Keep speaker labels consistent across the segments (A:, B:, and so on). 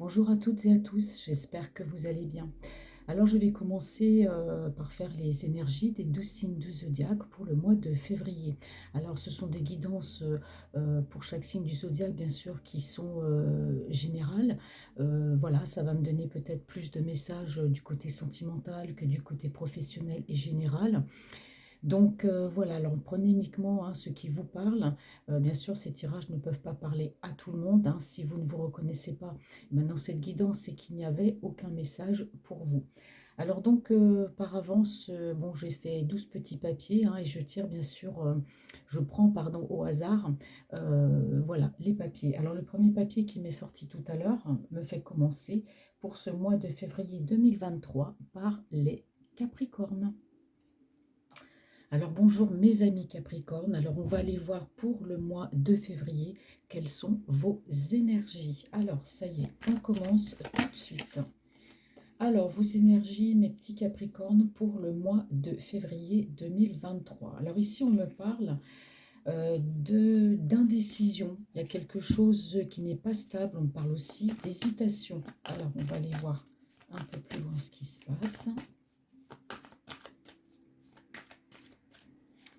A: Bonjour à toutes et à tous, j'espère que vous allez bien. Alors je vais commencer par faire les énergies des 12 signes du zodiaque pour le mois de février. Alors ce sont des guidances pour chaque signe du zodiaque bien sûr qui sont générales. Voilà, ça va me donner peut-être plus de messages du côté sentimental que du côté professionnel et général. Donc voilà, alors prenez uniquement ce qui vous parle. Bien sûr, ces tirages ne peuvent pas parler à tout le monde, hein. Si vous ne vous reconnaissez pas maintenant cette guidance, c'est qu'il n'y avait aucun message pour vous. Alors donc, par avance, bon, j'ai fait 12 petits papiers et je tire bien sûr, je prends pardon au hasard, voilà, les papiers. Alors le premier papier qui m'est sorti tout à l'heure me fait commencer pour ce mois de février 2023 par les Capricornes. Alors bonjour mes amis Capricorne, alors on va aller voir pour le mois de février quelles sont vos énergies. Alors ça y est, on commence tout de suite. Alors vos énergies mes petits Capricornes pour le mois de février 2023. Alors ici on me parle d'indécision, il y a quelque chose qui n'est pas stable, on me parle aussi d'hésitation. Alors on va aller voir un peu plus loin ce qui se passe.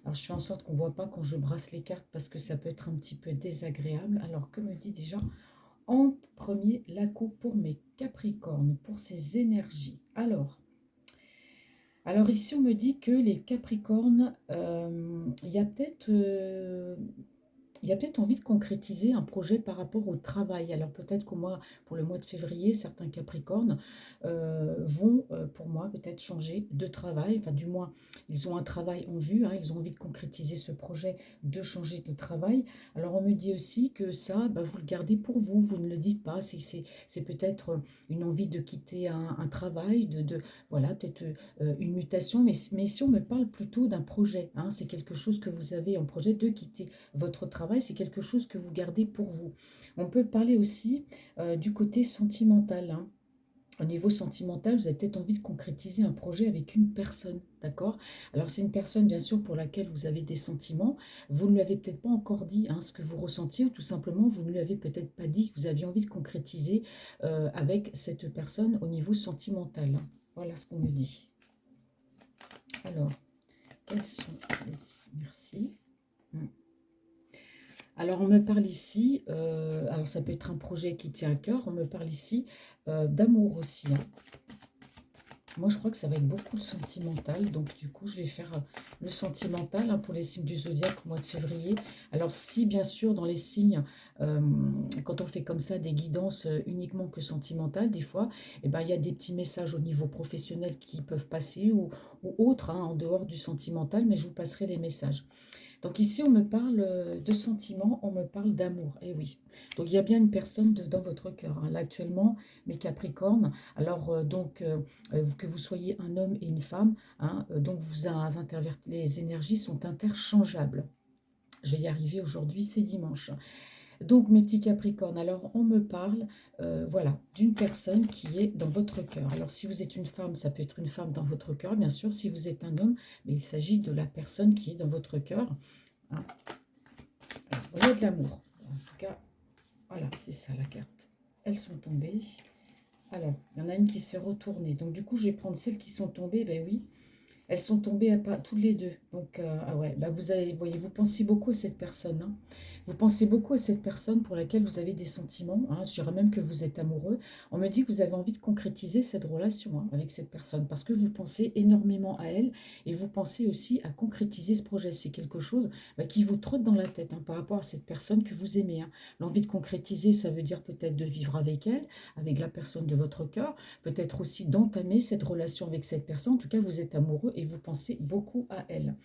A: Alors, je fais en sorte qu'on ne voit pas quand je brasse les cartes parce que ça peut être un petit peu désagréable. Alors, que me dit déjà en premier la coupe pour mes Capricornes, pour ces énergies. Alors ici, on me dit que les Capricornes, il y a peut-être envie de concrétiser un projet par rapport au travail. Alors peut-être que moi, pour le mois de février, certains Capricornes vont, pour moi, peut-être changer de travail. Enfin, du moins, ils ont un travail en vue, ils ont envie de concrétiser ce projet, de changer de travail. Alors on me dit aussi que ça, bah, vous le gardez pour vous, vous ne le dites pas. C'est peut-être une envie de quitter un travail, voilà, peut-être une mutation. Mais si on me parle plutôt d'un projet, c'est quelque chose que vous avez en projet de quitter votre travail, c'est quelque chose que vous gardez pour vous. On peut parler aussi du côté sentimental, hein. Au niveau sentimental, vous avez peut-être envie de concrétiser un projet avec une personne, d'accord? Alors c'est une personne, bien sûr, pour laquelle vous avez des sentiments. Vous ne lui avez peut-être pas encore dit ce que vous ressentiez, ou tout simplement, vous ne lui avez peut-être pas dit que vous aviez envie de concrétiser avec cette personne au niveau sentimental, hein. Voilà ce qu'on me dit. Alors, quels sont les... Merci. Hmm. Alors, on me parle ici, alors ça peut être un projet qui tient à cœur, on me parle ici d'amour aussi, hein. Moi, je crois que ça va être beaucoup le sentimental, donc du coup, je vais faire le sentimental pour les signes du zodiaque au mois de février. Alors, si bien sûr, dans les signes, euh, quand on fait comme ça des guidances uniquement que sentimentales, des fois, eh ben, il y a des petits messages au niveau professionnel qui peuvent passer ou autres, en dehors du sentimental, mais je vous passerai les messages. Donc ici, on me parle de sentiments, on me parle d'amour. Eh oui. Donc il y a bien une personne dans votre cœur, hein. Là, actuellement, mes Capricornes. Alors que vous soyez un homme et une femme, donc les énergies sont interchangeables. Je vais y arriver aujourd'hui, c'est dimanche. Donc mes petits Capricornes, alors on me parle, voilà, d'une personne qui est dans votre cœur. Alors si vous êtes une femme, ça peut être une femme dans votre cœur, bien sûr. Si vous êtes un homme, mais il s'agit de la personne qui est dans votre cœur, hein. Alors, il y a de l'amour. En tout cas, voilà, c'est ça la carte. Elles sont tombées. Alors, il y en a une qui s'est retournée. Donc du coup, je vais prendre celles qui sont tombées. Ben oui, elles sont tombées à pas toutes les deux. Donc, ah ouais, bah voyez, vous pensez beaucoup à cette personne, hein. Vous pensez beaucoup à cette personne pour laquelle vous avez des sentiments, hein. Je dirais même que vous êtes amoureux. On me dit que vous avez envie de concrétiser cette relation, avec cette personne parce que vous pensez énormément à elle et vous pensez aussi à concrétiser ce projet. C'est quelque chose qui vous trotte dans la tête, par rapport à cette personne que vous aimez, hein. L'envie de concrétiser, ça veut dire peut-être de vivre avec elle, avec la personne de votre cœur, peut-être aussi d'entamer cette relation avec cette personne. En tout cas, vous êtes amoureux et vous pensez beaucoup à elle.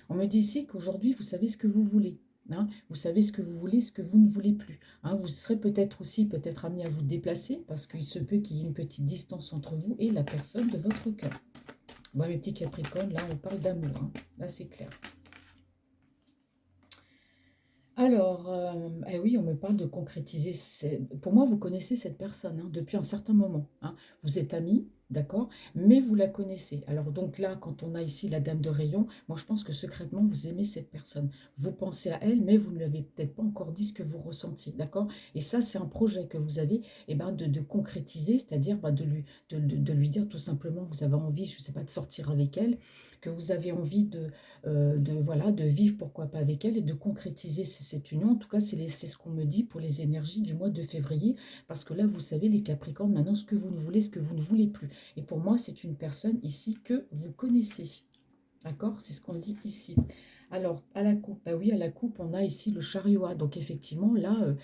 A: On me dit ici qu'aujourd'hui, vous savez ce que vous voulez, hein. Vous savez ce que vous voulez, ce que vous ne voulez plus, hein. Vous serez peut-être aussi peut-être amené à vous déplacer parce qu'il se peut qu'il y ait une petite distance entre vous et la personne de votre cœur. Moi, mes petits Capricornes, là, on parle d'amour, hein. Là, c'est clair. Alors, eh oui, on me parle de concrétiser. Pour moi, vous connaissez cette personne, depuis un certain moment, hein. Vous êtes amis, d'accord? Mais vous la connaissez. Alors donc là, quand on a ici la dame de rayon, moi je pense que secrètement, vous aimez cette personne. Vous pensez à elle, mais vous ne lui avez peut-être pas encore dit ce que vous ressentiez, d'accord? Et ça, c'est un projet que vous avez de concrétiser, c'est-à-dire de lui dire tout simplement, vous avez envie, je ne sais pas, de sortir avec elle, que vous avez envie voilà, de vivre, pourquoi pas avec elle, et de concrétiser cette union. En tout cas, c'est ce qu'on me dit pour les énergies du mois de février, parce que là, vous savez, les Capricornes, maintenant, ce que vous ne voulez, ce que vous ne voulez plus. Et pour moi, c'est une personne ici que vous connaissez. D'accord? C'est ce qu'on dit ici. Alors, à la coupe, bah oui, à la coupe, on a ici le chariot. Donc, effectivement, là,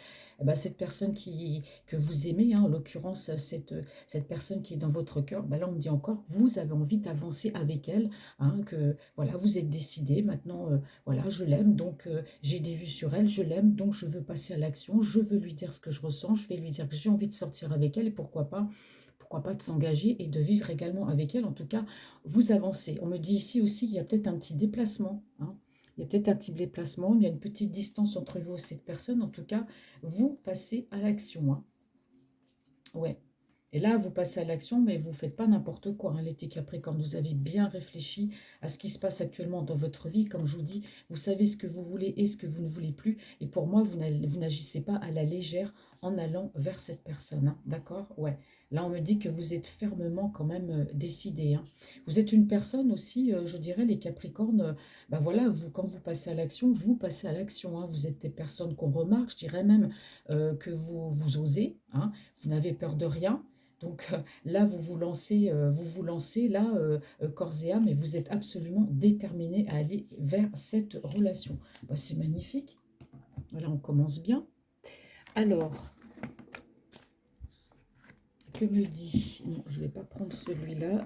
A: cette personne que vous aimez, hein, en l'occurrence, cette personne qui est dans votre cœur, bah là, on me dit encore, vous avez envie d'avancer avec elle, hein, que voilà, vous êtes décidé. Maintenant, voilà, je l'aime, donc j'ai des vues sur elle, je l'aime, donc je veux passer à l'action, je veux lui dire ce que je ressens, je vais lui dire que j'ai envie de sortir avec elle, et pourquoi pas de s'engager et de vivre également avec elle. En tout cas, vous avancez. On me dit ici aussi qu'il y a peut-être un petit déplacement, hein. Il y a peut-être un petit déplacement, il y a une petite distance entre vous et cette personne. En tout cas, vous passez à l'action, hein. Ouais. Et là, vous passez à l'action, mais vous ne faites pas n'importe quoi, hein, les petits Capricornes. Vous avez bien réfléchi à ce qui se passe actuellement dans votre vie. Comme je vous dis, vous savez ce que vous voulez et ce que vous ne voulez plus. Et pour moi, vous n'agissez pas à la légère en allant vers cette personne, hein. D'accord? Ouais. Là, on me dit que vous êtes fermement quand même décidé, hein. Vous êtes une personne aussi, je dirais, les Capricornes, ben voilà, quand vous passez à l'action, vous passez à l'action, hein. Vous êtes des personnes qu'on remarque, je dirais même que vous osez, hein. Vous n'avez peur de rien. Donc là, vous vous lancez là, corps et âme, et vous êtes absolument déterminé à aller vers cette relation. Bah, c'est magnifique. Voilà, on commence bien. Alors, que me dit? Non, je ne vais pas prendre celui-là.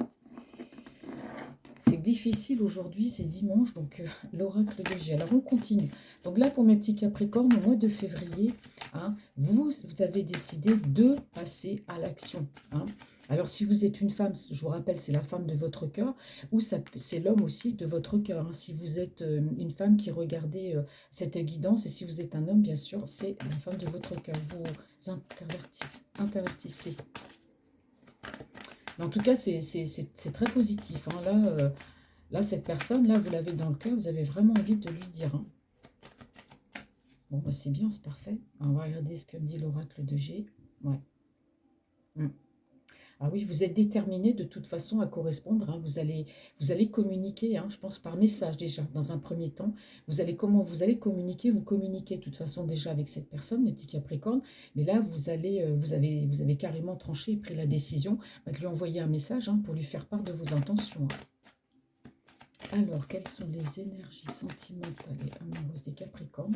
A: C'est difficile aujourd'hui, c'est dimanche, donc l'oracle de G. Alors on continue. Donc là, pour mes petits Capricornes, au mois de février, hein, vous avez décidé de passer à l'action, hein. Alors si vous êtes une femme, je vous rappelle, c'est la femme de votre cœur, ou c'est l'homme aussi de votre cœur, hein. Si vous êtes une femme qui regardez cette guidance, et si vous êtes un homme, bien sûr, c'est la femme de votre cœur. Vous intervertissez. Mais en tout cas, c'est très positif, hein. Là, là, cette personne, là, vous l'avez dans le cœur, vous avez vraiment envie de lui dire, hein. Bon, bah, c'est bien, c'est parfait. On va regarder ce que me dit l'oracle de G. Ouais. Mm. Ah oui, vous êtes déterminé de toute façon à correspondre, hein. Vous allez communiquer, hein, je pense par message déjà, dans un premier temps. Comment vous allez communiquer? Vous communiquez de toute façon déjà avec cette personne, les petits Capricornes. Mais là, vous avez carrément tranché et pris la décision de lui envoyer un message, hein, pour lui faire part de vos intentions, hein. Alors, quelles sont les énergies sentimentales et amoureuses des Capricornes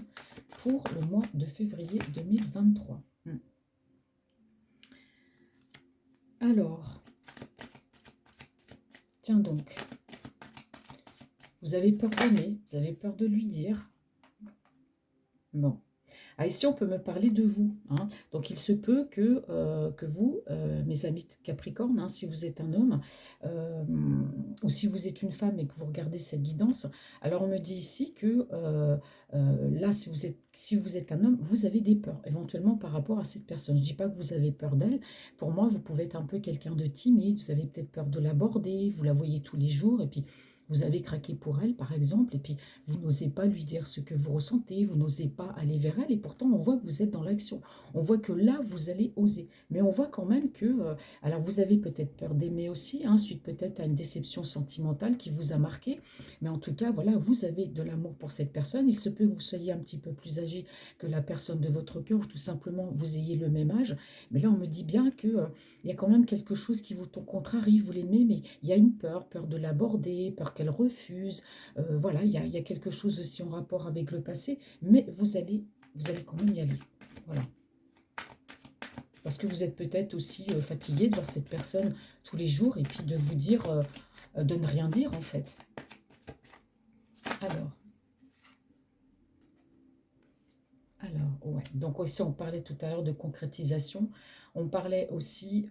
A: pour le mois de février 2023? Alors, tiens donc, vous avez peur d'aimer, vous avez peur de lui dire. Bon. Ah, ici, on peut me parler de vous, hein. Donc, il se peut que vous, mes amis Capricorne, hein, si vous êtes un homme, euh, ou si vous êtes une femme et que vous regardez cette guidance, alors on me dit ici que là, si vous êtes un homme, vous avez des peurs, éventuellement par rapport à cette personne. Je ne dis pas que vous avez peur d'elle. Pour moi, vous pouvez être un peu quelqu'un de timide, vous avez peut-être peur de l'aborder, vous la voyez tous les jours, et puis vous avez craqué pour elle, par exemple, et puis vous n'osez pas lui dire ce que vous ressentez, vous n'osez pas aller vers elle, et pourtant on voit que vous êtes dans l'action. On voit que là, vous allez oser. Mais on voit quand même que, alors vous avez peut-être peur d'aimer aussi, hein, suite peut-être à une déception sentimentale qui vous a marqué, mais en tout cas, voilà, vous avez de l'amour pour cette personne. Il se peut que vous soyez un petit peu plus âgé que la personne de votre cœur, ou tout simplement vous ayez le même âge. Mais là, on me dit bien que il y a quand même quelque chose qui vous contrarie, vous l'aimez, mais il y a une peur, peur de l'aborder, peur qu'elle refuse. Voilà, il y a quelque chose aussi en rapport avec le passé, mais vous allez quand même y aller. Voilà. Parce que vous êtes peut-être aussi fatigué de voir cette personne tous les jours et puis de vous dire, de ne rien dire en fait. Alors, ouais. Donc aussi, on parlait tout à l'heure de concrétisation. On parlait aussi...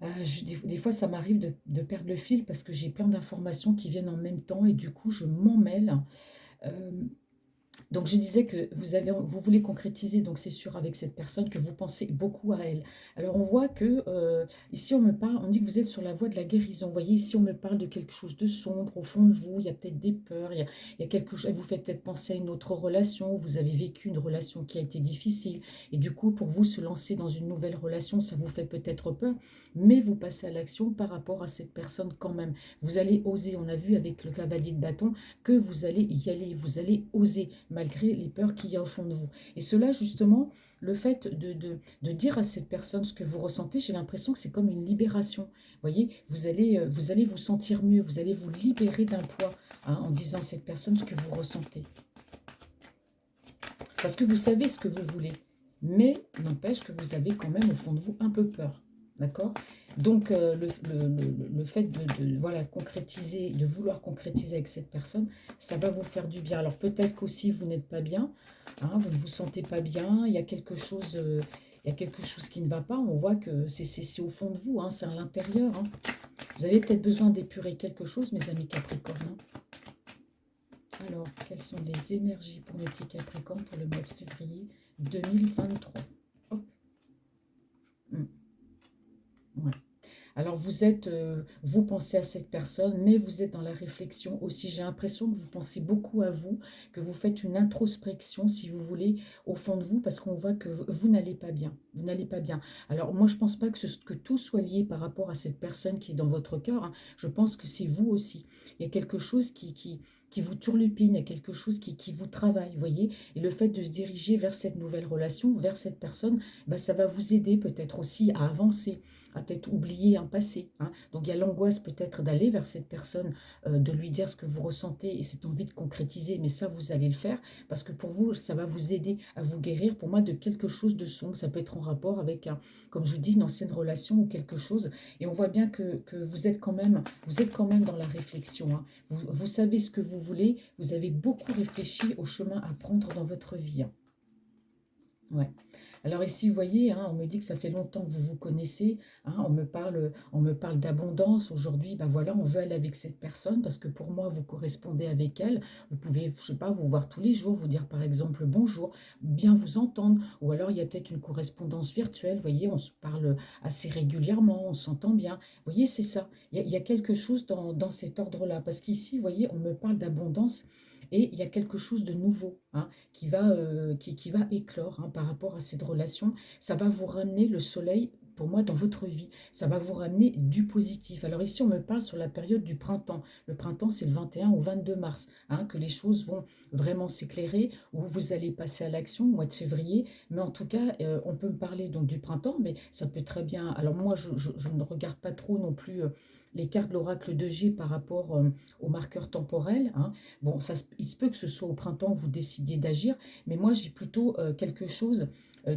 A: des fois, ça m'arrive de perdre le fil parce que j'ai plein d'informations qui viennent en même temps et du coup, je m'en mêle. Euh, Donc je disais que vous voulez concrétiser, donc c'est sûr avec cette personne que vous pensez beaucoup à elle. Alors on voit que ici on me parle, on dit que vous êtes sur la voie de la guérison. Vous voyez, ici on me parle de quelque chose de sombre au fond de vous, il y a peut-être des peurs, il y a quelque chose, elle vous fait peut-être penser à une autre relation, vous avez vécu une relation qui a été difficile, et du coup pour vous se lancer dans une nouvelle relation, ça vous fait peut-être peur, mais vous passez à l'action par rapport à cette personne quand même. Vous allez oser, on a vu avec le cavalier de bâton, que vous allez y aller, vous allez oser, malgré les peurs qu'il y a au fond de vous. Et cela, justement, le fait de dire à cette personne ce que vous ressentez, j'ai l'impression que c'est comme une libération. Vous voyez, vous allez vous sentir mieux, vous allez vous libérer d'un poids en disant à cette personne ce que vous ressentez. Parce que vous savez ce que vous voulez, mais n'empêche que vous avez quand même au fond de vous un peu peur. D'accord. Donc, le fait voilà, concrétiser, de vouloir concrétiser avec cette personne, ça va vous faire du bien. Alors, peut-être qu'aussi, vous n'êtes pas bien, hein, vous ne vous sentez pas bien, il y a quelque chose qui ne va pas. On voit que c'est au fond de vous, hein, c'est à l'intérieur. Hein. Vous avez peut-être besoin d'épurer quelque chose, mes amis Capricornes. Hein. Alors, quelles sont les énergies pour mes petits Capricornes pour le mois de février 2023? Hop. Ouais. Alors vous pensez à cette personne, mais vous êtes dans la réflexion aussi. J'ai l'impression que vous pensez beaucoup à vous, que vous faites une introspection, si vous voulez, au fond de vous, parce qu'on voit que vous n'allez pas bien. Vous n'allez pas bien. Alors moi, je ne pense pas que tout soit lié par rapport à cette personne qui est dans votre cœur. Hein. Je pense que c'est vous aussi. Il y a quelque chose qui vous turlupine, il y a quelque chose qui vous travaille, vous voyez. Et le fait de se diriger vers cette nouvelle relation, vers cette personne, bah, ça va vous aider peut-être aussi à avancer, à peut-être oublier un passé. Hein. Donc il y a l'angoisse peut-être d'aller vers cette personne, de lui dire ce que vous ressentez et cette envie de concrétiser, mais ça vous allez le faire parce que pour vous, ça va vous aider à vous guérir pour moi de quelque chose de sombre. Ça peut être en rapport avec, comme je vous dis, une ancienne relation ou quelque chose. Et on voit bien que vous êtes quand même dans la réflexion. Hein. Vous savez ce que vous voulez, vous avez beaucoup réfléchi au chemin à prendre dans votre vie. Hein. Ouais. Alors ici, vous voyez, hein, on me dit que ça fait longtemps que vous vous connaissez. Hein, on me parle d'abondance. Aujourd'hui, ben voilà, on veut aller avec cette personne parce que pour moi, vous correspondez avec elle. Vous pouvez, je sais pas, vous voir tous les jours, vous dire par exemple bonjour, bien vous entendre. Ou alors, il y a peut-être une correspondance virtuelle. Vous voyez, on se parle assez régulièrement, on s'entend bien. Vous voyez, c'est ça. Il y a quelque chose dans cet ordre-là. Parce qu'ici, vous voyez, on me parle d'abondance. Et il y a quelque chose de nouveau. Hein, qui va éclore hein, par rapport à cette relation. Ça va vous ramener le soleil, pour moi, dans votre vie. Ça va vous ramener du positif. Alors ici, on me parle sur la période du printemps. Le printemps, c'est le 21 au 22 mars, hein, que les choses vont vraiment s'éclairer, où vous allez passer à l'action au mois de février. Mais en tout cas, on peut me parler donc du printemps, mais ça peut très bien... Alors moi, je ne regarde pas trop non plus les cartes de l'oracle de G par rapport aux marqueurs temporels. Hein. Bon, il se peut que ce soit au printemps que vous décidiez d'agir, mais moi j'ai plutôt quelque chose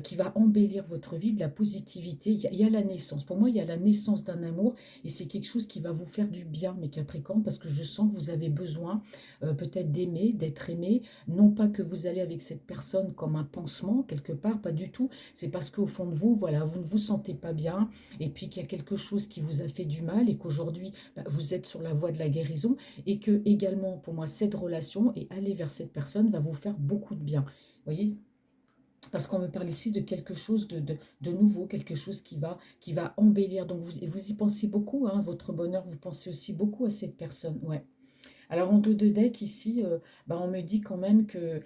A: qui va embellir votre vie, de la positivité. Il y a la naissance. Pour moi, il y a la naissance d'un amour et c'est quelque chose qui va vous faire du bien, mes Capricornes, parce que je sens que vous avez besoin peut-être d'aimer, d'être aimé. Non pas que vous allez avec cette personne comme un pansement, quelque part, pas du tout. C'est parce qu'au fond de vous, voilà, vous ne vous sentez pas bien et puis qu'il y a quelque chose qui vous a fait du mal et qu'aujourd'hui, bah, vous êtes sur la voie de la guérison et que également, pour moi, cette relation et aller vers cette personne va vous faire beaucoup de bien. Vous voyez? Parce qu'on me parle ici de quelque chose de nouveau, quelque chose qui va embellir. Donc vous y pensez beaucoup, hein, votre bonheur, vous pensez aussi beaucoup à cette personne. Ouais. Alors en dos de deck ici, bah, on me dit quand même que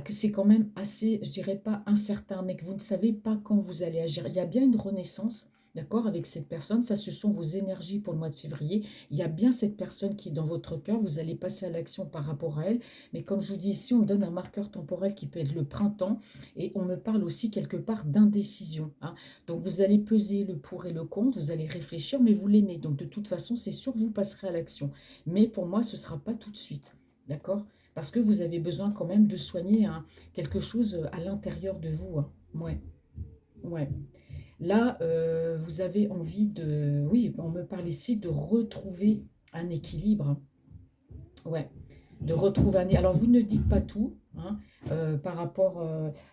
A: c'est quand même assez, je dirais pas incertain, mais que vous ne savez pas quand vous allez agir. Il y a bien une renaissance, d'accord, avec cette personne. Ça, ce sont vos énergies pour le mois de février. Il y a bien cette personne qui est dans votre cœur. Vous allez passer à l'action par rapport à elle. Mais comme je vous dis ici, on me donne un marqueur temporel qui peut être le printemps. Et on me parle aussi quelque part d'indécision. Hein. Donc vous allez peser le pour et le contre. Vous allez réfléchir, mais vous l'aimez. Donc de toute façon, c'est sûr que vous passerez à l'action. Mais pour moi, ce ne sera pas tout de suite. D'accord? Parce que vous avez besoin quand même de soigner hein, quelque chose à l'intérieur de vous. Hein. Ouais, ouais. Là, vous avez envie de... Oui, on me parle ici de retrouver un équilibre. Hein. Ouais, de retrouver un... Alors, vous ne dites pas tout hein, par rapport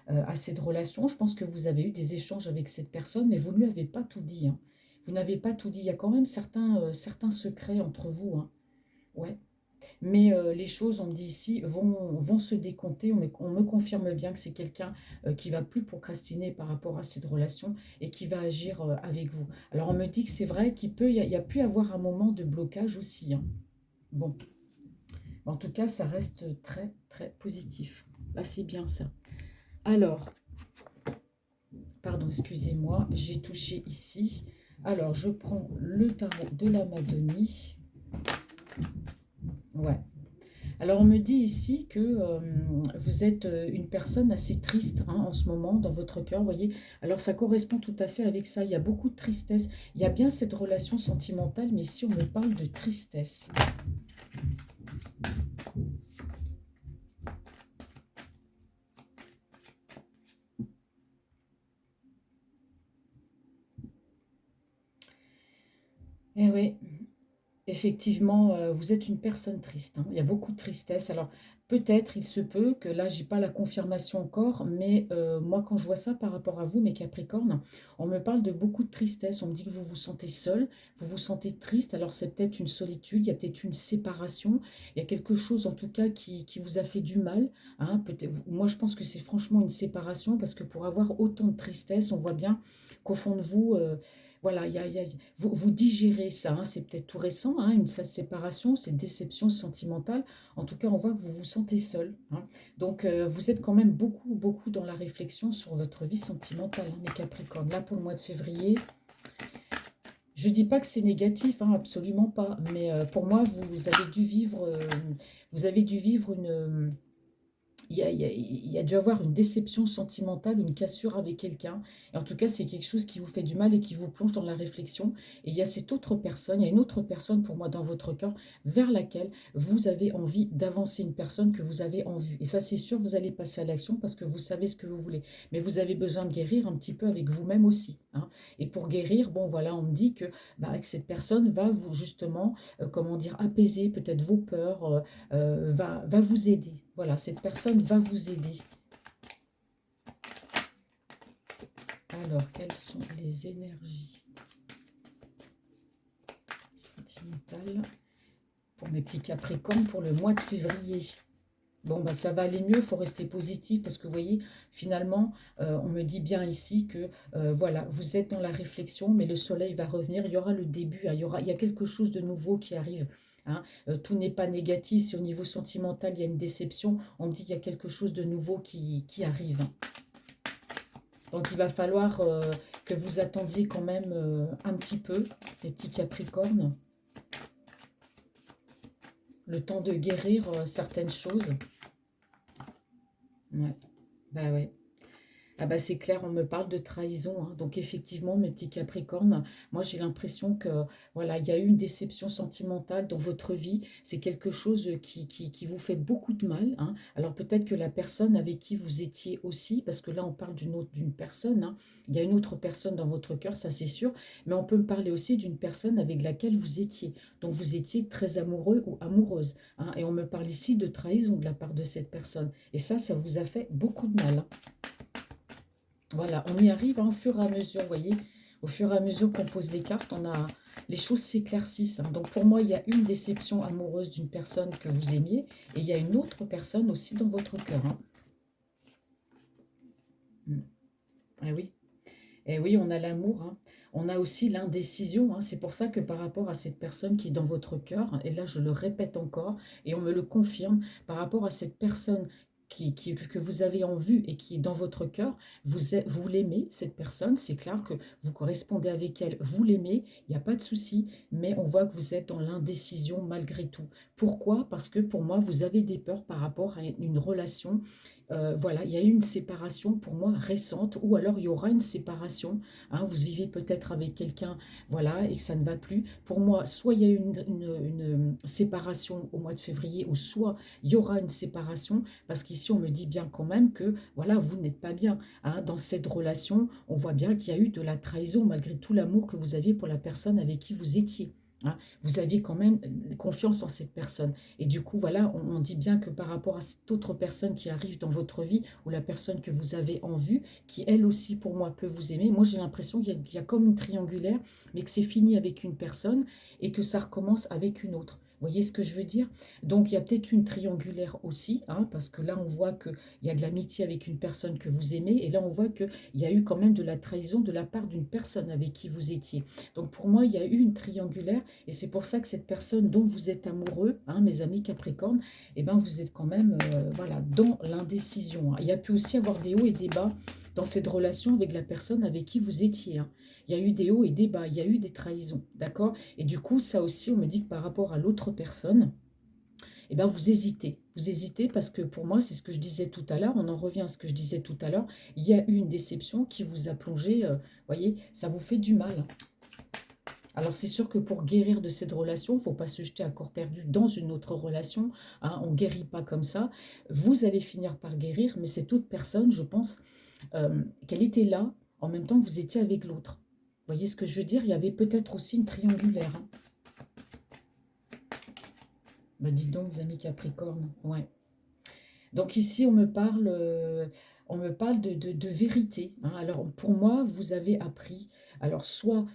A: à cette relation. Je pense que vous avez eu des échanges avec cette personne, mais vous ne lui avez pas tout dit. Hein. Vous n'avez pas tout dit. Il y a quand même certains secrets entre vous. Hein. Ouais. Mais les choses, on me dit ici, vont se décompter. On me confirme bien que c'est quelqu'un qui va plus procrastiner par rapport à cette relation et qui va agir avec vous. Alors on me dit que c'est vrai il y a pu avoir un moment de blocage aussi, hein. Bon, en tout cas, ça reste très, très positif. Là, c'est bien ça. Alors, pardon, excusez-moi, j'ai touché ici. Alors, je prends le tarot de la Madonie. Ouais. Alors, on me dit ici que vous êtes une personne assez triste, hein, en ce moment dans votre cœur, vous voyez. Alors, ça correspond tout à fait avec ça. Il y a beaucoup de tristesse. Il y a bien cette relation sentimentale, mais ici, on me parle de tristesse. Eh oui, effectivement, vous êtes une personne triste, hein. Il y a beaucoup de tristesse. Alors, peut-être, il se peut que là, j'ai pas la confirmation encore, mais moi, quand je vois ça par rapport à vous, mes Capricornes, on me parle de beaucoup de tristesse. On me dit que vous vous sentez seul, vous vous sentez triste. Alors, c'est peut-être une solitude, il y a peut-être une séparation, il y a quelque chose, en tout cas, qui vous a fait du mal, hein. Moi, je pense que c'est franchement une séparation, parce que pour avoir autant de tristesse, on voit bien qu'au fond de vous, voilà, vous digérez ça, hein, c'est peut-être tout récent, hein, cette séparation, cette déception sentimentale. En tout cas, on voit que vous vous sentez seul, hein. Donc, vous êtes quand même beaucoup, beaucoup dans la réflexion sur votre vie sentimentale, hein, mes Capricornes. Là, pour le mois de février, je ne dis pas que c'est négatif, hein, absolument pas. Mais pour moi, vous avez dû vivre une, il y a dû avoir une déception sentimentale, une cassure avec quelqu'un. Et en tout cas, c'est quelque chose qui vous fait du mal et qui vous plonge dans la réflexion. Et il y a cette autre personne, il y a une autre personne pour moi dans votre cœur vers laquelle vous avez envie d'avancer, une personne que vous avez en vue. Et ça, c'est sûr, vous allez passer à l'action parce que vous savez ce que vous voulez. Mais vous avez besoin de guérir un petit peu avec vous-même aussi, hein. Et pour guérir, bon, voilà, on me dit que, bah, que cette personne va vous, justement, comment dire, apaiser peut-être vos peurs, va vous aider. Voilà, cette personne va vous aider. Alors, quelles sont les énergies sentimentales pour mes petits Capricornes pour le mois de février? Bon, bah, ça va aller mieux, il faut rester positif parce que vous voyez, finalement, on me dit bien ici que voilà, vous êtes dans la réflexion, mais le soleil va revenir, il y aura le début, hein, il y a quelque chose de nouveau qui arrive, hein. Tout n'est pas négatif, si au niveau sentimental il y a une déception, on me dit qu'il y a quelque chose de nouveau qui arrive, hein. Donc il va falloir que vous attendiez quand même un petit peu, les petits Capricornes, le temps de guérir certaines choses. Ouais, bah ouais. Ah bah c'est clair, on me parle de trahison, hein. Donc effectivement, mes petits Capricornes, moi j'ai l'impression que voilà, il y a eu une déception sentimentale dans votre vie. C'est quelque chose qui vous fait beaucoup de mal, hein. Alors peut-être que la personne avec qui vous étiez aussi, parce que là on parle d'une personne, hein. Il y a une autre personne dans votre cœur, ça c'est sûr, mais on peut me parler aussi d'une personne avec laquelle vous étiez. Donc vous étiez très amoureux ou amoureuse, hein. Et on me parle ici de trahison de la part de cette personne. Et ça vous a fait beaucoup de mal, hein. Voilà, on y arrive, hein, au fur et à mesure, vous voyez, au fur et à mesure qu'on pose les cartes, les choses s'éclaircissent, hein. Donc pour moi, il y a une déception amoureuse d'une personne que vous aimiez et il y a une autre personne aussi dans votre cœur, hein. Mm. Eh oui, eh oui, on a l'amour, hein. On a aussi l'indécision, hein. C'est pour ça que par rapport à cette personne qui est dans votre cœur, et là je le répète encore, et on me le confirme, par rapport à cette personne que vous avez en vue et qui est dans votre cœur, vous l'aimez, cette personne, c'est clair que vous correspondez avec elle, vous l'aimez, il n'y a pas de souci, mais on voit que vous êtes dans l'indécision malgré tout. Pourquoi? Parce que pour moi, vous avez des peurs par rapport à une relation. Voilà, il y a eu une séparation pour moi récente, ou alors il y aura une séparation, hein. Vous vivez peut-être avec quelqu'un, voilà, et que ça ne va plus. Pour moi, soit il y a eu une séparation au mois de février, ou soit il y aura une séparation, parce qu'ici on me dit bien quand même que, voilà, vous n'êtes pas bien, hein. Dans cette relation, on voit bien qu'il y a eu de la trahison, malgré tout l'amour que vous aviez pour la personne avec qui vous étiez, hein. Vous aviez quand même confiance en cette personne. Et du coup, voilà, on dit bien que par rapport à cette autre personne qui arrive dans votre vie, ou la personne que vous avez en vue, qui elle aussi pour moi peut vous aimer, moi j'ai l'impression qu'il y a comme une triangulaire, mais que c'est fini avec une personne et que ça recommence avec une autre. Voyez ce que je veux dire? Donc, il y a peut-être une triangulaire aussi, hein, parce que là, on voit qu'il y a de l'amitié avec une personne que vous aimez, et là, on voit qu'il y a eu quand même de la trahison de la part d'une personne avec qui vous étiez. Donc, pour moi, il y a eu une triangulaire, et c'est pour ça que cette personne dont vous êtes amoureux, hein, mes amis Capricorne, eh ben, vous êtes quand même voilà, dans l'indécision, hein. Il y a pu aussi avoir des hauts et des bas dans cette relation avec la personne avec qui vous étiez, hein. Il y a eu des hauts et des bas, il y a eu des trahisons, d'accord? Et du coup, ça aussi, on me dit que par rapport à l'autre personne, eh ben, vous hésitez. Vous hésitez parce que pour moi, c'est ce que je disais tout à l'heure, on en revient à ce que je disais tout à l'heure, il y a eu une déception qui vous a plongé, voyez, ça vous fait du mal. Alors c'est sûr que pour guérir de cette relation, il ne faut pas se jeter à corps perdu dans une autre relation, hein, on ne guérit pas comme ça. Vous allez finir par guérir, mais cette autre personne, je pense qu'elle était là en même temps que vous étiez avec l'autre. Vous voyez ce que je veux dire? Il y avait peut-être aussi une triangulaire, hein. Bah dites donc, vous amis Capricorne, ouais. Donc ici, on me parle de vérité, hein. Alors pour moi, vous avez appris, alors soit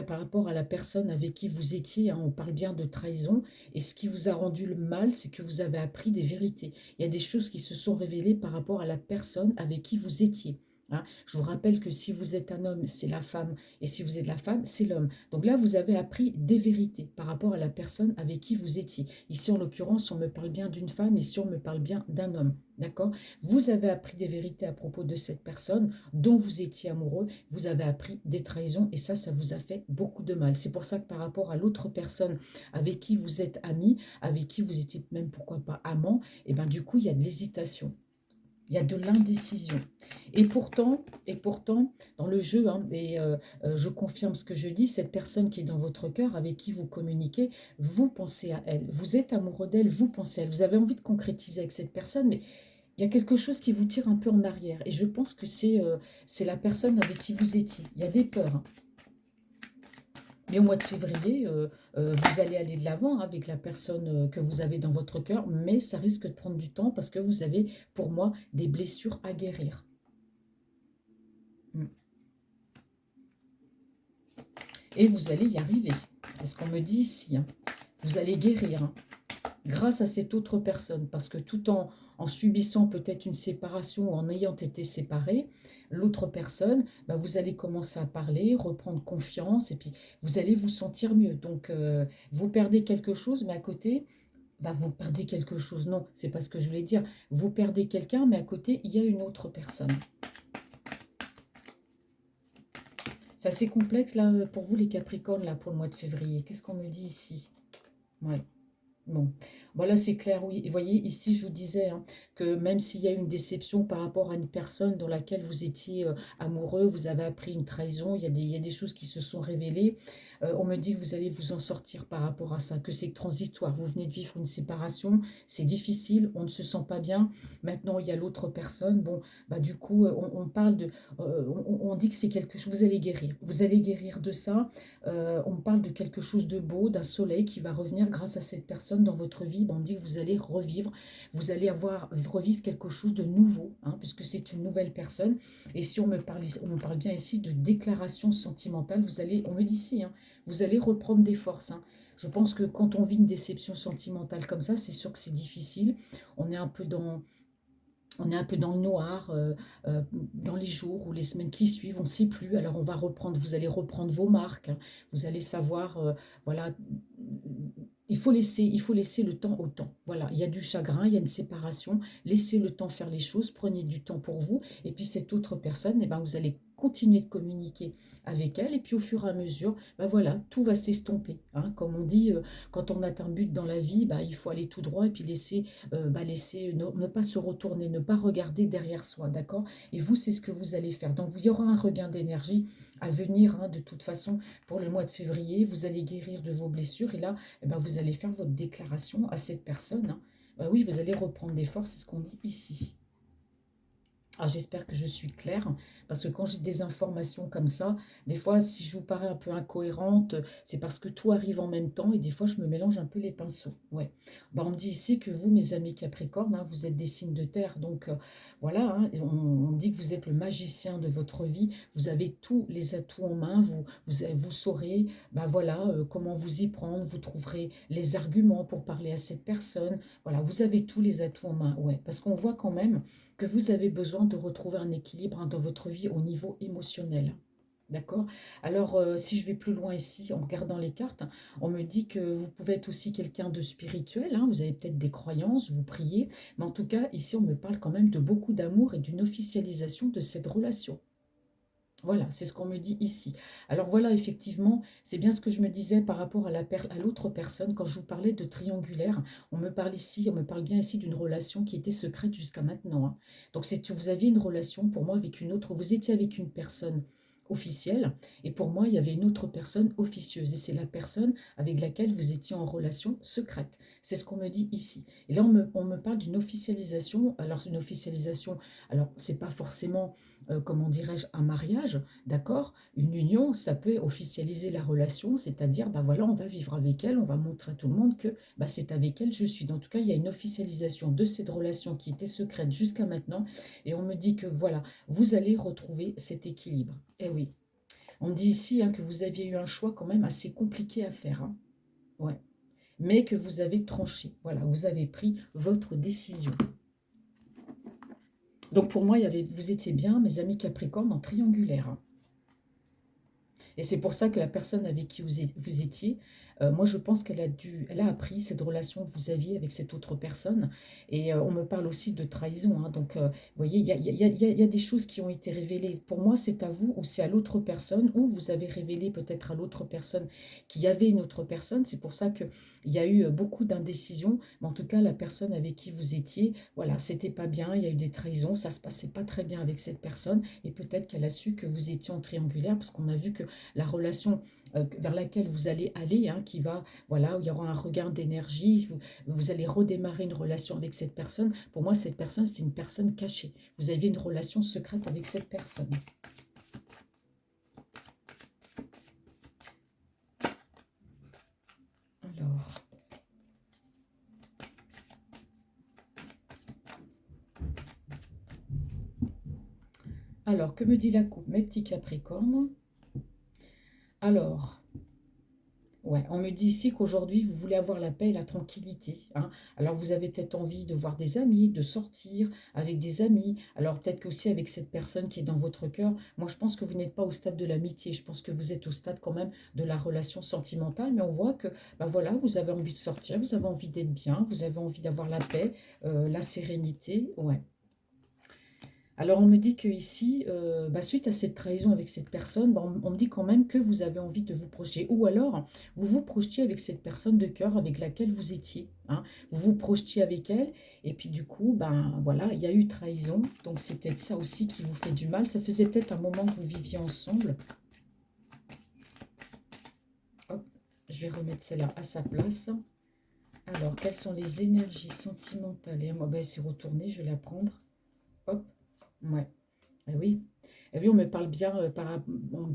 A: par rapport à la personne avec qui vous étiez, hein, on parle bien de trahison, et ce qui vous a rendu le mal, c'est que vous avez appris des vérités. Il y a des choses qui se sont révélées par rapport à la personne avec qui vous étiez, hein. Je vous rappelle que si vous êtes un homme, c'est la femme, et si vous êtes la femme, c'est l'homme. Donc là, vous avez appris des vérités par rapport à la personne avec qui vous étiez. Ici, en l'occurrence, on me parle bien d'une femme, ici, on me parle bien d'un homme. D'accord? Vous avez appris des vérités à propos de cette personne dont vous étiez amoureux. Vous avez appris des trahisons et ça vous a fait beaucoup de mal. C'est pour ça que par rapport à l'autre personne avec qui vous êtes amis, avec qui vous étiez même, pourquoi pas, amant, et ben du coup, il y a de l'hésitation. Il y a de l'indécision. Et pourtant, dans le jeu, hein, je confirme ce que je dis, cette personne qui est dans votre cœur, avec qui vous communiquez, vous pensez à elle. Vous êtes amoureux d'elle, vous pensez à elle. Vous avez envie de concrétiser avec cette personne, mais il y a quelque chose qui vous tire un peu en arrière. Et je pense que c'est la personne avec qui vous étiez. Il y a des peurs, hein. Mais au mois de février, vous allez aller de l'avant avec la personne que vous avez dans votre cœur, mais ça risque de prendre du temps parce que vous avez, pour moi, des blessures à guérir. Mm. Et vous allez y arriver. C'est ce qu'on me dit ici, hein. Vous allez guérir, hein, grâce à cette autre personne, parce que en subissant peut-être une séparation ou en ayant été séparé, l'autre personne, bah, vous allez commencer à parler, reprendre confiance, et puis vous allez vous sentir mieux. Donc, vous perdez quelque chose, mais à côté, bah, vous perdez quelque chose. Non, c'est pas ce que je voulais dire. Vous perdez quelqu'un, mais à côté, il y a une autre personne. C'est assez complexe, là, pour vous, les Capricornes, là, pour le mois de février. Qu'est-ce qu'on me dit ici? Ouais. Bon, voilà, c'est clair, oui. Et voyez, ici, je vous disais, hein, que même s'il y a une déception par rapport à une personne dans laquelle vous étiez amoureux, vous avez appris une trahison, il y a des choses qui se sont révélées. On me dit que vous allez vous en sortir par rapport à ça, que c'est transitoire. Vous venez de vivre une séparation, c'est difficile, on ne se sent pas bien. Maintenant, il y a l'autre personne. Bon, bah, du coup, on parle on dit que c'est quelque chose, vous allez guérir. Vous allez guérir de ça. On parle de quelque chose de beau, d'un soleil qui va revenir grâce à cette personne dans votre vie. Ben, on dit que vous allez revivre, vous allez revivre quelque chose de nouveau, hein, puisque c'est une nouvelle personne. Et si on me parle bien ici de déclaration sentimentale, on me dit ici, hein, vous allez reprendre des forces, hein. Je pense que quand on vit une déception sentimentale comme ça, c'est sûr que c'est difficile. On est un peu dans, on est un peu dans le noir, dans les jours ou les semaines qui suivent, on ne sait plus. Alors on va reprendre, vous allez reprendre vos marques, hein. Vous allez savoir, voilà, il faut laisser le temps au temps. Voilà, il y a du chagrin, il y a une séparation. Laissez le temps faire les choses, prenez du temps pour vous. Et puis cette autre personne, eh ben, vous allez continuer de communiquer avec elle. Et puis au fur et à mesure, ben voilà, tout va s'estomper, hein. Comme on dit, quand on a un but dans la vie, ben, il faut aller tout droit et puis laisser ne pas se retourner, ne pas regarder derrière soi, d'accord? Et vous, c'est ce que vous allez faire. Donc il y aura un regain d'énergie à venir, hein, de toute façon, pour le mois de février. Vous allez guérir de vos blessures et là, eh ben, vous allez faire votre déclaration à cette personne, hein. Oui, vous allez reprendre des forces, c'est ce qu'on dit ici. Ah, j'espère que je suis claire, parce que quand j'ai des informations comme ça, des fois, si je vous parais un peu incohérente, c'est parce que tout arrive en même temps et des fois, je me mélange un peu les pinceaux. Ouais. Bah, on me dit ici que vous, mes amis Capricorne, hein, vous êtes des signes de terre. Donc, voilà, hein, et on dit que vous êtes le magicien de votre vie. Vous avez tous les atouts en main. Vous saurez, bah, voilà, comment vous y prendre. Vous trouverez les arguments pour parler à cette personne. Voilà, vous avez tous les atouts en main. Ouais, parce qu'on voit quand même que vous avez besoin de retrouver un équilibre, hein, dans votre vie au niveau émotionnel. D'accord? Alors, si je vais plus loin ici, en regardant les cartes, on me dit que vous pouvez être aussi quelqu'un de spirituel, hein, vous avez peut-être des croyances, vous priez, mais en tout cas, ici, on me parle quand même de beaucoup d'amour et d'une officialisation de cette relation. Voilà, c'est ce qu'on me dit ici. Alors voilà, effectivement, c'est bien ce que je me disais par rapport à à l'autre personne. Quand je vous parlais de triangulaire, on me parle ici, on me parle bien ici d'une relation qui était secrète jusqu'à maintenant, hein. Donc c'est que vous aviez une relation pour moi avec une autre, vous étiez avec une personne officielle et pour moi il y avait une autre personne officieuse et c'est la personne avec laquelle vous étiez en relation secrète. C'est ce qu'on me dit ici. Et là on me parle d'une officialisation. Alors c'est une officialisation, alors c'est pas forcément, comment dirais-je, un mariage. D'accord? Une union, ça peut officialiser la relation, c'est-à-dire, bah voilà, on va vivre avec elle, on va montrer à tout le monde que bah, c'est avec elle je suis. En tout cas, il y a une officialisation de cette relation qui était secrète jusqu'à maintenant, et on me dit que voilà, vous allez retrouver cet équilibre. Eh oui, on me dit ici, hein, que vous aviez eu un choix quand même assez compliqué à faire, hein. Ouais. Mais que vous avez tranché. Voilà, vous avez pris votre décision. Donc pour moi, vous étiez bien, mes amis Capricorne, en triangulaire, hein. Et c'est pour ça que la personne avec qui vous étiez, moi je pense elle a appris cette relation que vous aviez avec cette autre personne. Et on me parle aussi de trahison, hein. Donc, vous voyez, il y a des choses qui ont été révélées. Pour moi, c'est à vous ou c'est à l'autre personne, ou vous avez révélé peut-être à l'autre personne qu'il y avait une autre personne. C'est pour ça qu'il y a eu beaucoup d'indécisions. Mais en tout cas, la personne avec qui vous étiez, voilà, c'était pas bien, il y a eu des trahisons, ça se passait pas très bien avec cette personne. Et peut-être qu'elle a su que vous étiez en triangulaire, parce qu'on a vu que la relation vers laquelle vous allez aller, hein, qui va, voilà, où il y aura un regain d'énergie, vous allez redémarrer une relation avec cette personne. Pour moi, cette personne, c'est une personne cachée. Vous avez une relation secrète avec cette personne. Alors, que me dit la coupe, mes petits Capricornes? Alors, ouais, on me dit ici qu'aujourd'hui, vous voulez avoir la paix et la tranquillité, hein. Alors, vous avez peut-être envie de voir des amis, de sortir avec des amis. Alors, peut-être qu'aussi avec cette personne qui est dans votre cœur, moi, je pense que vous n'êtes pas au stade de l'amitié. Je pense que vous êtes au stade quand même de la relation sentimentale. Mais on voit que, bah voilà, vous avez envie de sortir, vous avez envie d'être bien, vous avez envie d'avoir la paix, la sérénité. Ouais. Alors on me dit que ici, bah, suite à cette trahison avec cette personne, bah, on me dit quand même que vous avez envie de vous projeter. Ou alors, vous vous projetiez avec cette personne de cœur avec laquelle vous étiez, hein. Vous vous projetiez avec elle, et puis du coup, ben voilà, il y a eu trahison. Donc c'est peut-être ça aussi qui vous fait du mal. Ça faisait peut-être un moment que vous viviez ensemble. Hop, je vais remettre celle-là à sa place. Alors, quelles sont les énergies sentimentales? Et moi, ben, c'est retourné, je vais la prendre. Hop, ouais. Eh oui. Eh oui, on me parle bien,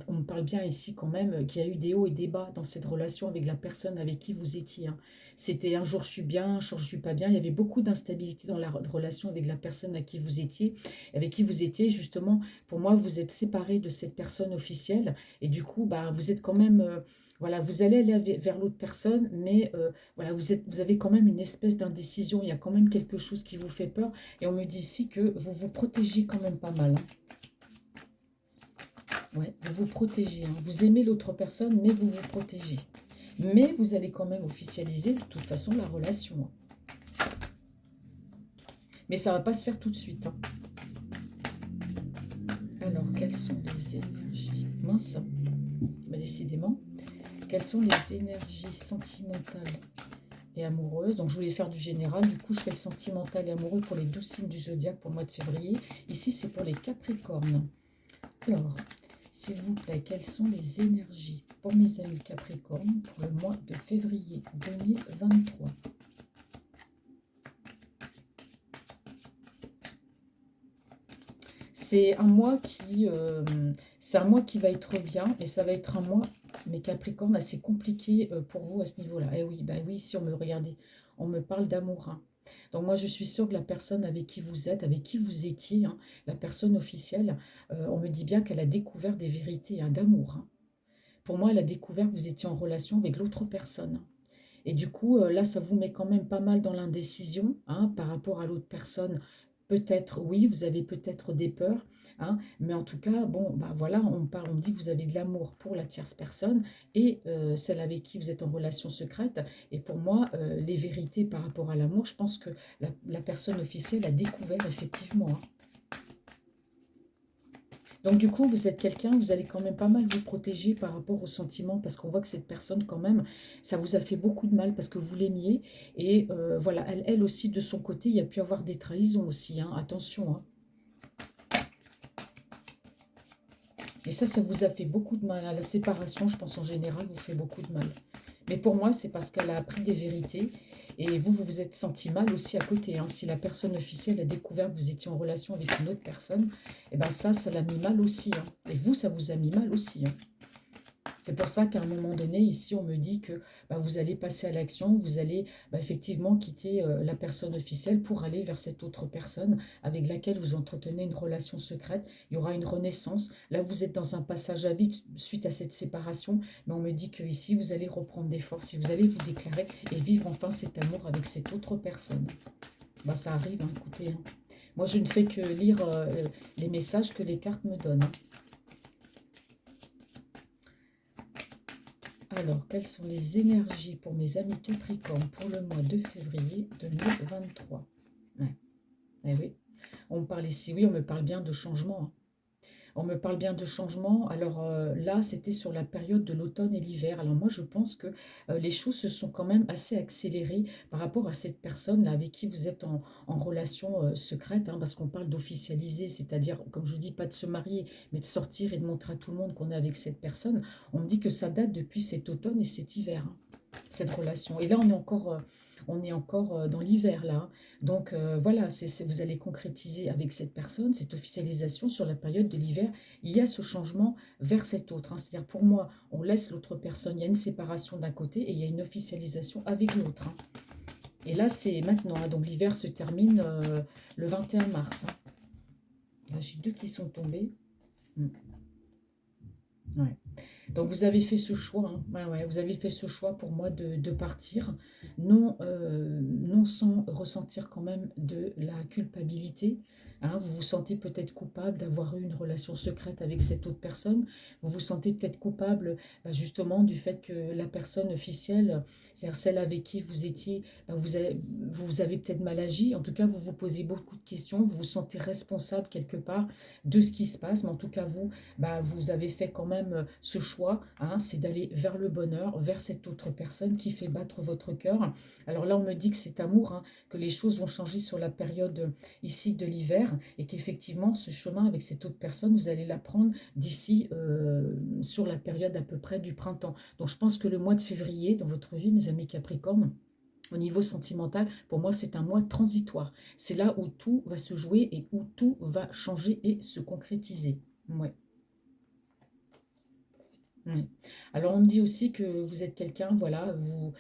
A: on me parle bien ici quand même, qu'il y a eu des hauts et des bas dans cette relation avec la personne avec qui vous étiez, hein. C'était un jour je suis bien, un jour je suis pas bien. Il y avait beaucoup d'instabilité dans la relation avec la personne à qui vous étiez, avec qui vous étiez justement. Pour moi, vous êtes séparés de cette personne officielle et du coup, bah, vous êtes quand même, voilà, vous allez aller vers l'autre personne, mais voilà, vous avez quand même une espèce d'indécision. Il y a quand même quelque chose qui vous fait peur et on me dit ici que vous vous protégez quand même pas mal, hein. Ouais, vous vous protégez, hein. Vous aimez l'autre personne, mais vous vous protégez. Mais vous allez quand même officialiser de toute façon la relation, hein. Mais ça ne va pas se faire tout de suite, hein. Alors, quelles sont les énergies? Mince, mais décidément. Quelles sont les énergies sentimentales et amoureuses? Donc, je voulais faire du général. Du coup, je fais le sentimental et amoureux pour les 12 signes du zodiaque pour le mois de février. Ici, c'est pour les Capricornes. Alors, s'il vous plaît, quelles sont les énergies pour mes amis Capricorne pour le mois de février 2023? C'est un mois c'est un mois qui va être bien, et ça va être un mois, mes Capricornes, assez compliqué pour vous à ce niveau-là. Eh oui, bah oui, si on me regardait, on me parle d'amour, hein. Donc moi, je suis sûre que la personne avec qui vous êtes, avec qui vous étiez, hein, la personne officielle, on me dit bien qu'elle a découvert des vérités, hein, d'amour, hein. Pour moi, elle a découvert que vous étiez en relation avec l'autre personne. Et du coup, là, ça vous met quand même pas mal dans l'indécision, hein, par rapport à l'autre personne. Peut-être, oui, vous avez peut-être des peurs, hein, mais en tout cas, bon, bah voilà, on me dit que vous avez de l'amour pour la tierce personne et celle avec qui vous êtes en relation secrète. Et pour moi, les vérités par rapport à l'amour, je pense que la personne officielle a découvert effectivement, hein. Donc du coup, vous êtes quelqu'un, vous allez quand même pas mal vous protéger par rapport aux sentiments, parce qu'on voit que cette personne, quand même, ça vous a fait beaucoup de mal parce que vous l'aimiez. Et voilà, elle aussi, de son côté, il y a pu avoir des trahisons aussi, hein, attention, hein. Et ça vous a fait beaucoup de mal, hein. La séparation, je pense en général, vous fait beaucoup de mal. Mais pour moi, c'est parce qu'elle a appris des vérités. Et vous vous êtes senti mal aussi à côté, hein. Si la personne officielle a découvert que vous étiez en relation avec une autre personne, et ben ça l'a mis mal aussi, hein. Et vous, ça vous a mis mal aussi, hein. C'est pour ça qu'à un moment donné, ici, on me dit que bah, vous allez passer à l'action, vous allez bah, effectivement quitter la personne officielle pour aller vers cette autre personne avec laquelle vous entretenez une relation secrète. Il y aura une renaissance. Là, vous êtes dans un passage à vide suite à cette séparation, mais on me dit que ici, vous allez reprendre des forces et vous allez vous déclarer et vivre enfin cet amour avec cette autre personne. Bah, ça arrive, hein, écoutez, hein. Moi, je ne fais que lire les messages que les cartes me donnent, hein. Alors, quelles sont les énergies pour mes amis Capricorne pour le mois de février 2023? Ouais. Eh oui, on me parle ici, oui, on me parle bien de changement, hein. On me parle bien de changement. Alors là, c'était sur la période de l'automne et l'hiver. Alors moi, je pense que les choses se sont quand même assez accélérées par rapport à cette personne-là avec qui vous êtes en relation secrète, hein, parce qu'on parle d'officialiser, c'est-à-dire, comme je vous dis, pas de se marier, mais de sortir et de montrer à tout le monde qu'on est avec cette personne. On me dit que ça date depuis cet automne et cet hiver, hein, cette relation. Et là, on est encore dans l'hiver, là, hein. Donc voilà, vous allez concrétiser avec cette personne, cette officialisation sur la période de l'hiver. Il y a ce changement vers cet autre, hein. C'est-à-dire pour moi, on laisse l'autre personne, il y a une séparation d'un côté et il y a une officialisation avec l'autre, hein. Et là, c'est maintenant, hein. Donc l'hiver se termine le 21 mars, hein. Là, j'ai deux qui sont tombés. Mm. Ouais. Donc vous avez fait ce choix, hein. Ouais, ouais, vous avez fait ce choix pour moi de partir, non, non sans ressentir quand même de la culpabilité, hein. Vous vous sentez peut-être coupable d'avoir eu une relation secrète avec cette autre personne. Vous vous sentez peut-être coupable bah, justement du fait que la personne officielle, c'est-à-dire celle avec qui vous étiez, bah, vous avez peut-être mal agi. En tout cas, vous vous posez beaucoup de questions, vous vous sentez responsable quelque part de ce qui se passe. Mais en tout cas, vous, bah, vous avez fait quand même ce choix, hein, c'est d'aller vers le bonheur, vers cette autre personne qui fait battre votre cœur. Alors là, on me dit que c'est amour, hein, que les choses vont changer sur la période ici de l'hiver et qu'effectivement, ce chemin avec cette autre personne, vous allez la prendre d'ici sur la période à peu près du printemps. Donc je pense que le mois de février, dans votre vie, mes amis Capricorne, au niveau sentimental, pour moi, c'est un mois transitoire. C'est là où tout va se jouer et où tout va changer et se concrétiser. Ouais. Oui. Alors, on me dit aussi que vous êtes quelqu'un, voilà, vous,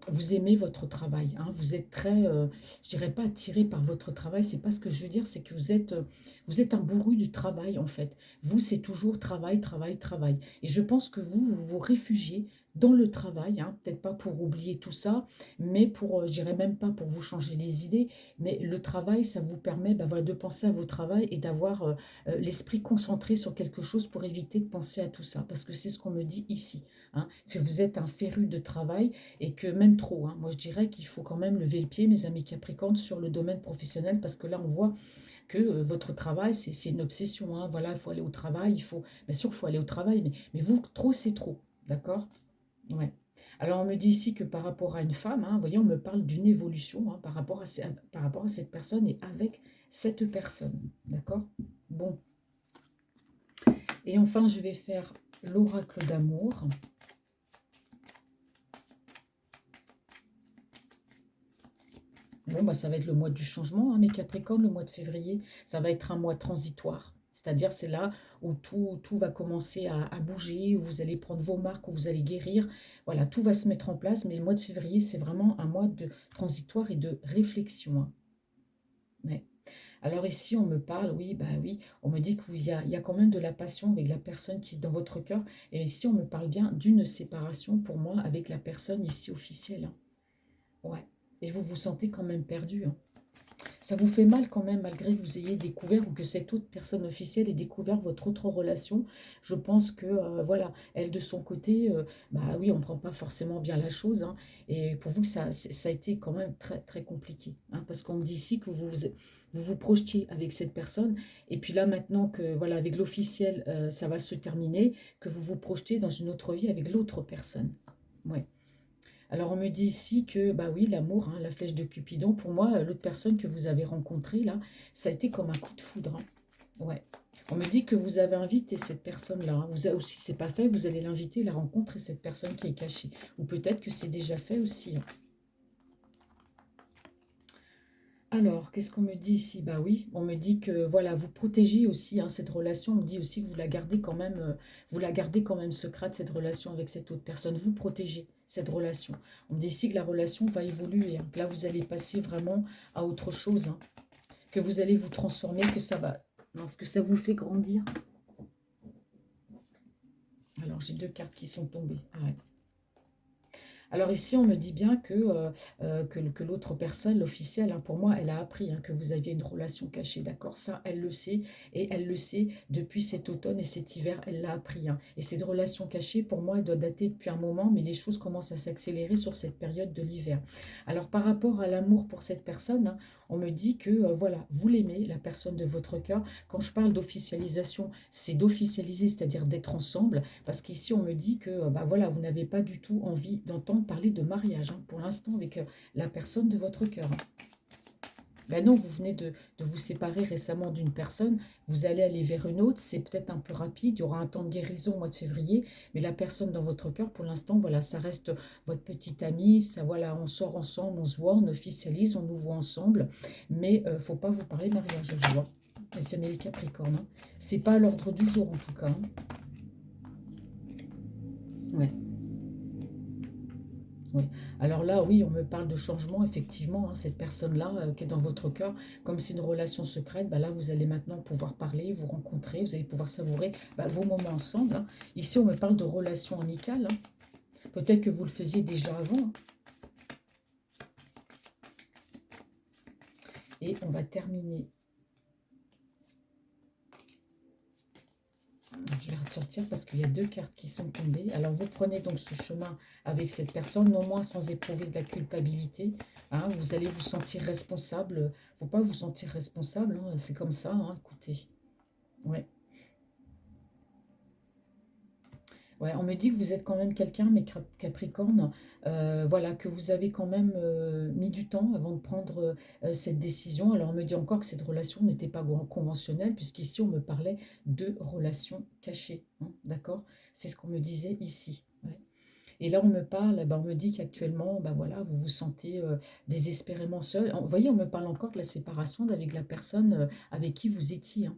A: vous aimez votre travail, hein, vous êtes très, je dirais pas attiré par votre travail, c'est pas ce que je veux dire, c'est que vous êtes un bourru du travail, en fait. Vous, c'est toujours travail, travail, travail. Et je pense que vous vous réfugiez dans le travail, hein, peut-être pas pour oublier tout ça, mais pour, je dirais même pas pour vous changer les idées, mais le travail, ça vous permet ben voilà, de penser à vos travail et d'avoir l'esprit concentré sur quelque chose pour éviter de penser à tout ça. Parce que c'est ce qu'on me dit ici, hein, que vous êtes un féru de travail et que même trop, hein, moi je dirais qu'il faut quand même lever le pied, mes amis Capricornes, sur le domaine professionnel parce que là on voit que votre travail, c'est une obsession, hein. Voilà, il faut aller au travail, il faut, bien sûr, il faut aller au travail, mais vous, trop, c'est trop, d'accord? Ouais. Alors, on me dit ici que par rapport à une femme, hein, vous voyez, on me parle d'une évolution hein, par rapport à cette personne et avec cette personne, d'accord? Bon, et enfin, je vais faire l'oracle d'amour. bon, bah, ça va être le mois du changement, hein, mes Capricornes, le mois de février. Ça va être un mois transitoire. C'est-à-dire, c'est là où tout va commencer à bouger, où vous allez prendre vos marques, où vous allez guérir. Voilà, tout va se mettre en place. Mais le mois de février, c'est vraiment un mois de transitoire et de réflexion, hein. Ouais. Alors ici, on me parle, oui, bah oui, on me dit qu'il y a quand même de la passion avec la personne qui est dans votre cœur. Et ici, on me parle bien d'une séparation pour moi avec la personne ici officielle, hein. Ouais. Et vous vous sentez quand même perdu, hein. Ça vous fait mal quand même, malgré que vous ayez découvert ou que cette autre personne officielle ait découvert votre autre relation. Je pense que, voilà, elle de son côté, bah oui, on ne prend pas forcément bien la chose, hein. Et pour vous, ça a été quand même très, très compliqué, hein, parce qu'on me dit ici que vous projetiez avec cette personne. Et puis là, maintenant que, voilà, avec l'officiel, ça va se terminer, que vous vous projetez dans une autre vie avec l'autre personne. Ouais. Alors on me dit ici que, bah oui, l'amour, hein, la flèche de Cupidon, pour moi, l'autre personne que vous avez rencontrée, là, ça a été comme un coup de foudre, hein. Ouais. On me dit que vous avez invité cette personne-là, hein. Si c'est pas fait, vous allez l'inviter, la rencontrer, cette personne qui est cachée. Ou peut-être que c'est déjà fait aussi, hein. Alors, qu'est-ce qu'on me dit ici? Bah oui, on me dit que voilà, vous protégez aussi, hein, cette relation. On me dit aussi que vous la gardez quand même, secrète, cette relation avec cette autre personne. Vous protégez cette relation. On me dit ici que la relation va évoluer, hein, que là, vous allez passer vraiment à autre chose, hein, que vous allez vous transformer, que ça va, non, que ça vous fait grandir. Alors, j'ai deux cartes qui sont tombées. Ouais. Alors ici, on me dit bien que l'autre personne, l'officielle, hein, pour moi, elle a appris, hein, que vous aviez une relation cachée, d'accord? Ça, elle le sait, et elle le sait depuis cet automne et cet hiver, elle l'a appris, hein. Et cette relation cachée, pour moi, elle doit dater depuis un moment, mais les choses commencent à s'accélérer sur cette période de l'hiver. Alors par rapport à l'amour pour cette personne, hein, on me dit que, voilà, vous l'aimez, la personne de votre cœur. Quand je parle d'officialisation, c'est d'officialiser, c'est-à-dire d'être ensemble. Parce qu'ici, on me dit que bah voilà, vous n'avez pas du tout envie d'entendre parler de mariage, hein, pour l'instant, avec la personne de votre cœur, hein. Ben non, vous venez de vous séparer récemment d'une personne, vous allez aller vers une autre, c'est peut-être un peu rapide, il y aura un temps de guérison au mois de février, mais la personne dans votre cœur, pour l'instant, voilà, ça reste votre petite amie, ça, voilà, on sort ensemble, on se voit, on officialise, on nous voit ensemble, mais faut pas vous parler mariage, je vois. C'est les Capricornes, hein. C'est pas à l'ordre du jour, en tout cas, hein. Ouais. Oui. Alors là, oui, on me parle de changement, effectivement, hein, cette personne-là, qui est dans votre cœur, comme c'est une relation secrète, bah là, vous allez maintenant pouvoir parler, vous rencontrer, vous allez pouvoir savourer, bah, vos moments ensemble, hein. Ici, on me parle de relations amicales, hein. Peut-être que vous le faisiez déjà avant, hein. Et on va terminer. Je vais ressortir parce qu'il y a deux cartes qui sont tombées. Alors, vous prenez donc ce chemin avec cette personne, non moins sans éprouver de la culpabilité, hein. Vous allez vous sentir responsable. Il ne faut pas vous sentir responsable, hein, c'est comme ça, hein, écoutez. Ouais. Ouais, on me dit que vous êtes quand même quelqu'un, mais Capricorne, voilà, que vous avez quand même mis du temps avant de prendre cette décision. Alors, on me dit encore que cette relation n'était pas conventionnelle, puisqu'ici, on me parlait de relations cachées, hein, d'accord? C'est ce qu'on me disait ici. Ouais. Et là, on me parle, on me dit qu'actuellement, bah voilà, vous vous sentez désespérément seul. Vous voyez, on me parle encore de la séparation avec la personne avec qui vous étiez, hein.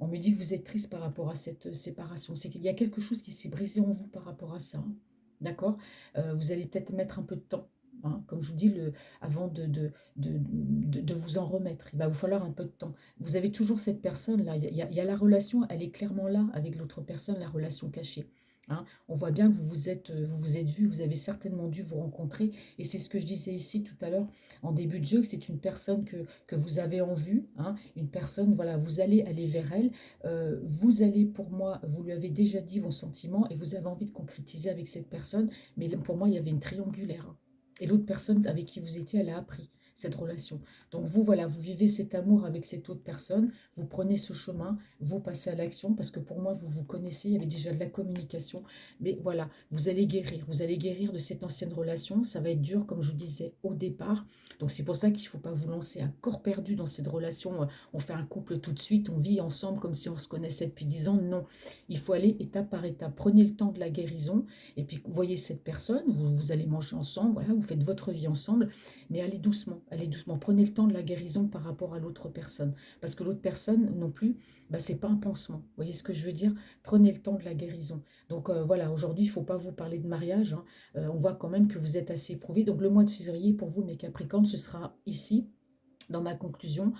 A: On me dit que vous êtes triste par rapport à cette séparation. C'est qu'il y a quelque chose qui s'est brisé en vous par rapport à ça, hein. D'accord? Vous allez peut-être mettre un peu de temps, hein. Comme je vous dis, avant de vous en remettre, il va vous falloir un peu de temps. Vous avez toujours cette personne-là. Il y a la relation, elle est clairement là avec l'autre personne, la relation cachée, hein. On voit bien que vous vous êtes vus, vous avez certainement dû vous rencontrer. Et c'est ce que je disais ici tout à l'heure en début de jeu, que c'est une personne que vous avez en vue, hein, une personne, voilà, vous allez aller vers elle. Vous allez, pour moi, vous lui avez déjà dit vos sentiments et vous avez envie de concrétiser avec cette personne. Mais pour moi, il y avait une triangulaire, hein. Et l'autre personne avec qui vous étiez, elle a appris cette relation. Donc vous, voilà, vous vivez cet amour avec cette autre personne, vous prenez ce chemin, vous passez à l'action, parce que pour moi, vous vous connaissez, il y avait déjà de la communication, mais voilà, vous allez guérir de cette ancienne relation, ça va être dur, comme je vous disais au départ, donc c'est pour ça qu'il ne faut pas vous lancer à corps perdu dans cette relation, on fait un couple tout de suite, on vit ensemble comme si on se connaissait depuis 10 ans, non, il faut aller étape par étape, prenez le temps de la guérison, et puis vous voyez cette personne, vous allez manger ensemble, voilà, vous faites votre vie ensemble, mais allez doucement, allez doucement, prenez le temps de la guérison par rapport à l'autre personne. Parce que l'autre personne non plus, bah, c'est pas un pansement. Vous voyez ce que je veux dire? Prenez le temps de la guérison. Donc voilà, aujourd'hui, il ne faut pas vous parler de mariage, hein. On voit quand même que vous êtes assez éprouvé. Donc le mois de février, pour vous, mes Capricornes, ce sera ici dans ma conclusion,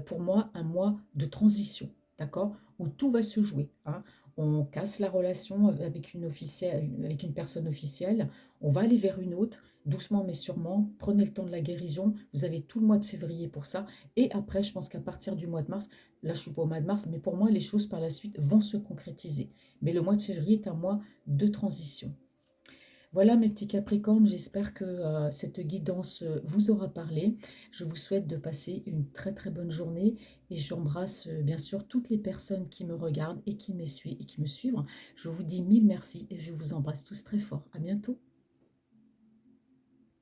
A: pour moi, un mois de transition, d'accord? Où tout va se jouer, hein. On casse la relation avec une officielle, avec une personne officielle, on va aller vers une autre, doucement mais sûrement. Prenez le temps de la guérison, vous avez tout le mois de février pour ça. Et après, je pense qu'à partir du mois de mars, là je suis pas au mois de mars, mais pour moi, les choses par la suite vont se concrétiser. Mais le mois de février est un mois de transition. Voilà mes petits Capricornes, j'espère que cette guidance vous aura parlé. Je vous souhaite de passer une très très bonne journée et j'embrasse bien sûr toutes les personnes qui me regardent et qui me suivent. Je vous dis mille merci et je vous embrasse tous très fort. À bientôt.